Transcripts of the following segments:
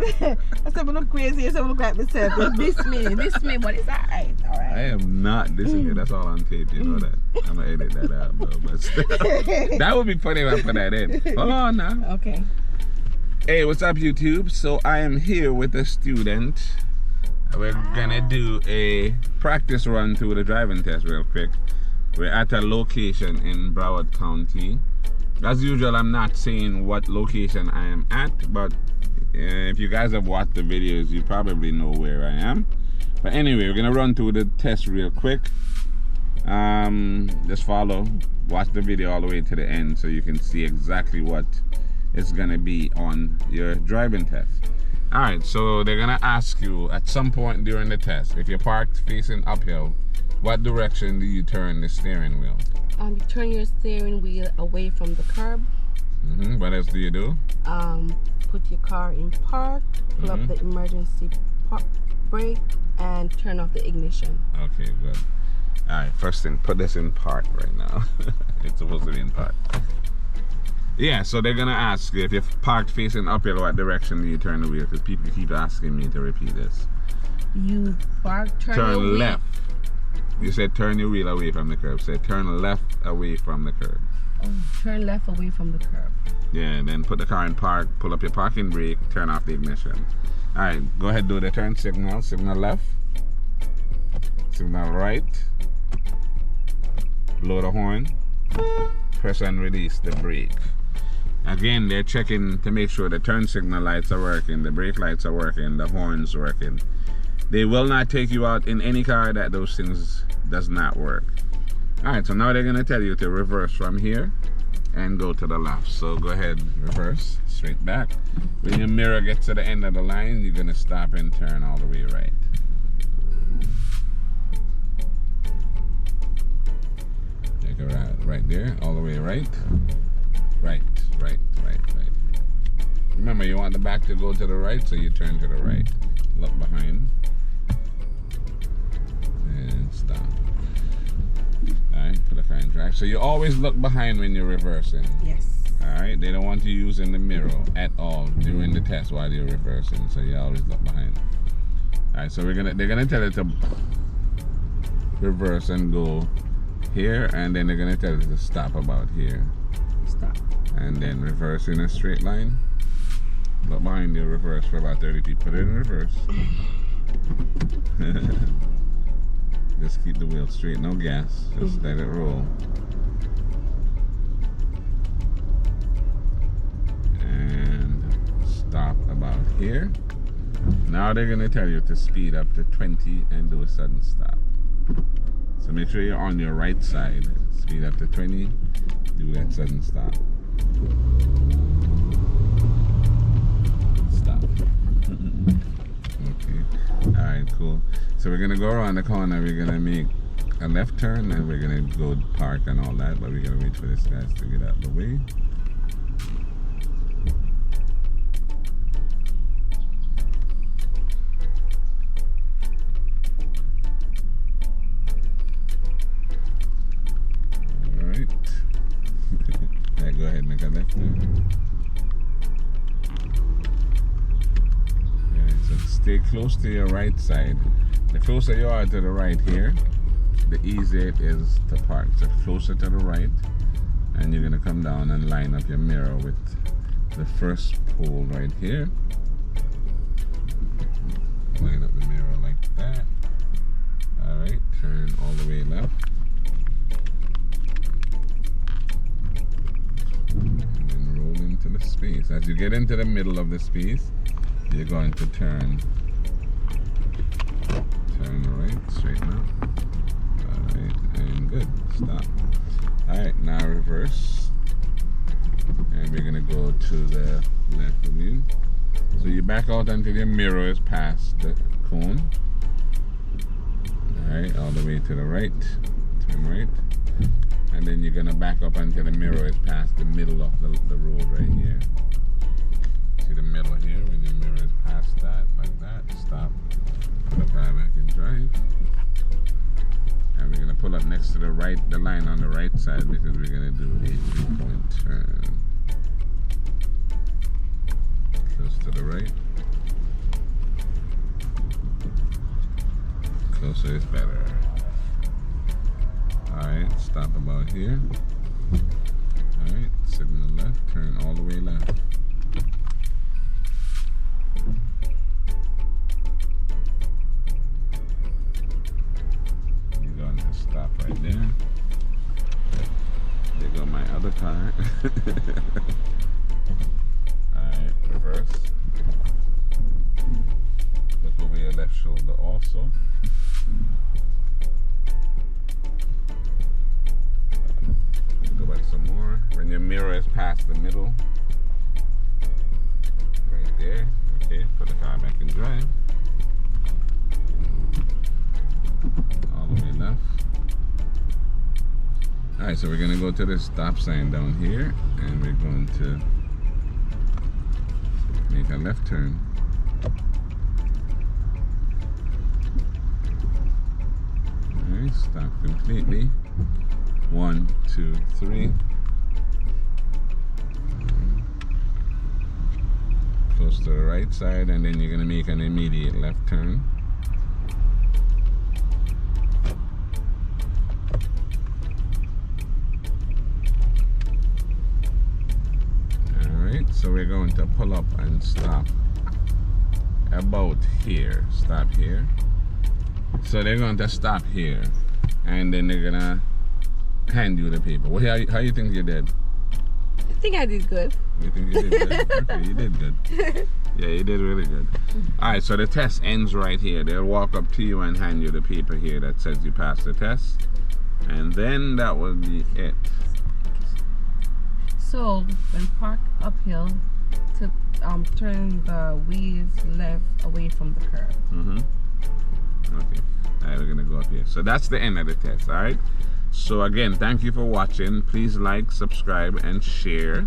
I said, I look crazy. I said, I look like myself. This me, but it's alright. I am not dissing you. That's all on tape. You know that. I'm gonna edit that out, though. But that would be funny if I put that in. Hold on now. Okay. Hey, what's up, YouTube? So I am here with a student. We're gonna do a practice run through the driving test real quick. We're at a location in Broward County. As usual, I'm not saying what location I am at, but if you guys have watched the videos, you probably know where I am. But anyway, we're gonna run through the test real quick. Just watch the video all the way to the end so you can see exactly what is gonna be on your driving test. Alright, so they're gonna ask you at some point during the test, if you're parked facing uphill, what direction do you turn the steering wheel? You turn your steering wheel away from the curb. What else do you do? Put your car in park, pull up the emergency brake, and turn off the ignition. Okay, good. Alright, first thing, put this in park right now. It's supposed to be in park. Yeah, so they're gonna ask you if you're parked facing uphill, what direction do you turn the wheel? Because people keep asking me to repeat this. You turn left. You said turn your wheel away from the curb. Say turn left away from the curb. Oh, turn left away from the curb. Yeah, and then put the car in park, pull up your parking brake, turn off the ignition. Alright, go ahead, do the turn signal. Signal left. Signal right. Blow the horn. Press and release the brake. Again, they're checking to make sure the turn signal lights are working, the brake lights are working, the horn's working. They will not take you out in any car that those things does not work. Alright, so now they're going to tell you to reverse from here and go to the left. So go ahead, reverse, straight back. When your mirror gets to the end of the line, you're going to stop and turn all the way right. Take a right there, all the way right. Right. Remember, you want the back to go to the right, so you turn to the right. Look behind. And stop. Alright, put the car in drive. So you always look behind when you're reversing. Yes. Alright, they don't want you using the mirror at all during the test while you're reversing. So you always look behind. Alright, so they're gonna tell you to reverse and go here, and then they're gonna tell you to stop about here. Stop. And then reverse in a straight line. Look behind you, reverse for about 30 feet. Put it in reverse. Just keep the wheel straight, no gas. Just let it roll. And stop about here. Now they're gonna tell you to speed up to 20 and do a sudden stop. So make sure you're on your right side. Speed up to 20, do that sudden stop. Stop. Okay. Alright, cool. So we're gonna go around the corner, we're gonna make a left turn, and we're gonna go park and all that, but we're gonna wait for this guys to get out of the way. Alright. Yeah, go ahead, make a left turn. Stay close to your right side. The closer you are to the right here, the easier it is to park. So closer to the right, and you're gonna come down and line up your mirror with the first pole right here. Line up the mirror like that. Alright, turn all the way left. And then roll into the space. As you get into the middle of the space, you're going to turn right, straighten up. Alright, and good. Stop. Alright, now reverse. And we're gonna go to the left of you. So you back out until your mirror is past the cone. Alright, all the way to the right. Turn right. And then you're gonna back up until the mirror is past the middle of the road right here. See the middle here? When your mirror is past that, like that, stop. Put the car back in drive. And we're gonna pull up next to the line on the right side, because we're gonna do a 3-point turn. Close to the right. Closer is better. Alright, stop about here. Alright, signal left, turn all the way left. You're going to stop right there. There go my other car. Alright, reverse. Look over your left shoulder also. Go back some more. When your mirror is past the middle, right there. Okay, put the car back in drive. All the way left. Alright, so we're going to go to the stop sign down here, and we're going to make a left turn. Alright, stop completely. 1, 2, 3. Close to the right side, and then you're going to make an immediate left turn. Alright, so we're going to pull up and stop about here. Stop here. So they're going to stop here, and then they're going to hand you the paper. Well, how you think you did? I think I did good. You think you did good? Okay, you did good. Yeah, you did really good. Alright, so the test ends right here. They'll walk up to you and hand you the paper here that says you passed the test. And then that will be it. So when park uphill, to turn the wheels left away from the curb. Okay. Alright, we're gonna go up here. So that's the end of the test, alright? So again, thank you for watching. Please like, subscribe, and share.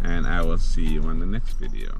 And I will see you on the next video.